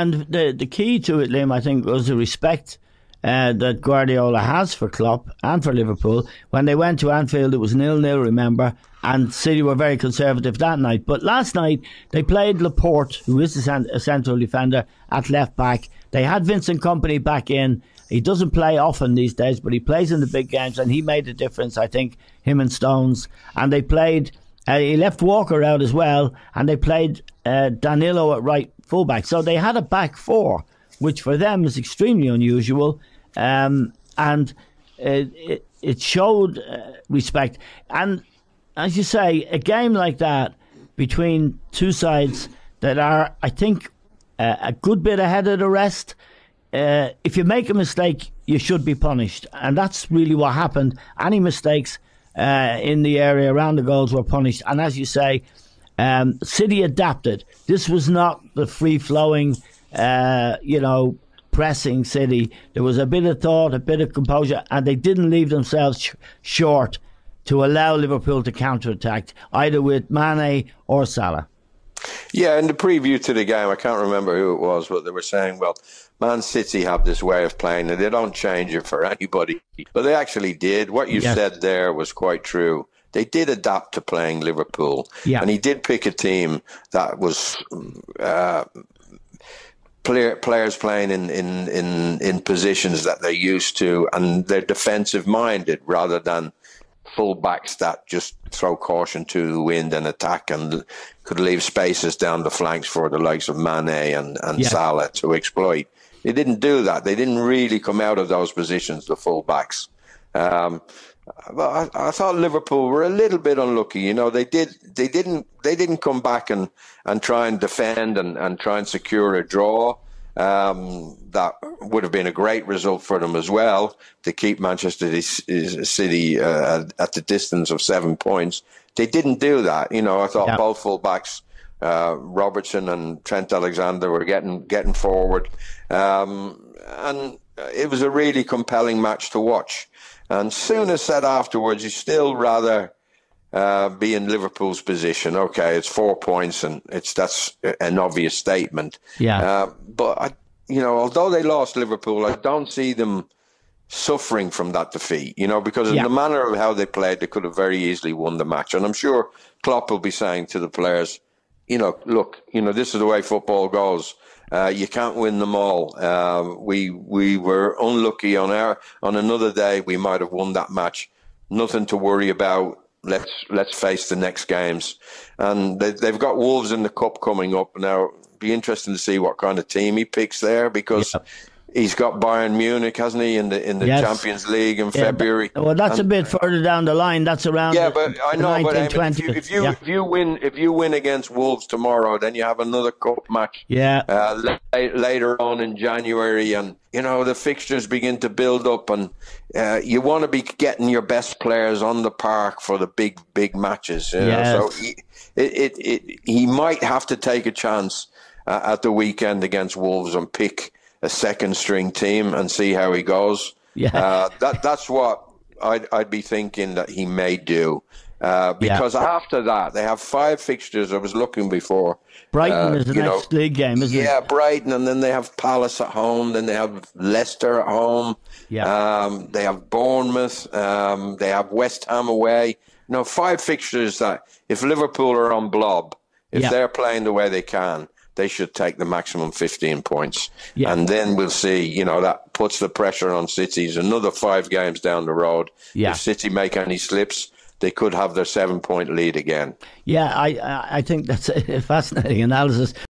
and the key to it, Liam, I think, was the respect that Guardiola has for Klopp and for Liverpool. When they went to Anfield, it was 0-0, remember, and City were very conservative that night. But last night, they played Laporte, who is a central defender, at left back. They had Vincent Kompany back in. He doesn't play often these days, but he plays in the big games, and he made a difference, I think, him and Stones. And they played, he left Walker out as well, and they played Danilo at right fullback. So they had a back four, which for them is extremely unusual. And it showed respect. And as you say, a game like that between two sides that are, I think, a good bit ahead of the rest, if you make a mistake, you should be punished. And that's really what happened. Any mistakes in the area around the goals were punished. And as you say, City adapted. This was not the free-flowing, pressing City. There was a bit of thought, a bit of composure, and they didn't leave themselves short to allow Liverpool to counter-attack, either with Mane or Salah. Yeah, in the preview to the game, I can't remember who it was, but they were saying, well, Man City have this way of playing and they don't change it for anybody. But they actually did. What you said there was quite true. They did adapt to playing Liverpool. Yeah. And he did pick a team that was players playing in positions that they're used to, and they're defensive-minded rather than full-backs that just throw caution to the wind and attack and could leave spaces down the flanks for the likes of Mane and Salah to exploit. They didn't do that. They didn't really come out of those positions, the full-backs. But I thought Liverpool were a little bit unlucky. You know, they didn't come back and try and defend and try and secure a draw. That would have been a great result for them as well, to keep Manchester City at the distance of 7 points. They didn't do that. You know, I thought both fullbacks, Robertson and Trent Alexander, were getting forward, and it was a really compelling match to watch. And Souness said afterwards, he'd still rather be in Liverpool's position. Okay, it's 4 points, and that's an obvious statement. Yeah. But although they lost Liverpool, I don't see them suffering from that defeat. You know, because in the manner of how they played, they could have very easily won the match. And I'm sure Klopp will be saying to the players, look, this is the way football goes. You can't win them all. We were unlucky on another day. We might have won that match. Nothing to worry about. Let's face the next games. And they've got Wolves in the cup coming up now. Be interesting to see what kind of team he picks there, because he's got Bayern Munich, hasn't he, in the Champions League in February? Well, that's a bit further down the line. That's around. Yeah, but I know. But if you win against Wolves tomorrow, then you have another cup match. Later on in January, and the fixtures begin to build up, and you want to be getting your best players on the park for the big matches. So he might have to take a chance at the weekend against Wolves and pick a second string team and see how he goes. That's what I'd be thinking that he may do, because after that they have 5 fixtures. I was looking before. Brighton is the next league game, isn't it? Yeah, Brighton, and then they have Palace at home, then they have Leicester at home. They have Bournemouth, they have West Ham away. 5 fixtures that if Liverpool are on blob, if they're playing the way they can, they should take the maximum 15 points. And then we'll see, that puts the pressure on City's another 5 games down the road. If City make any slips, they could have their 7-point lead again. I think that's a fascinating analysis.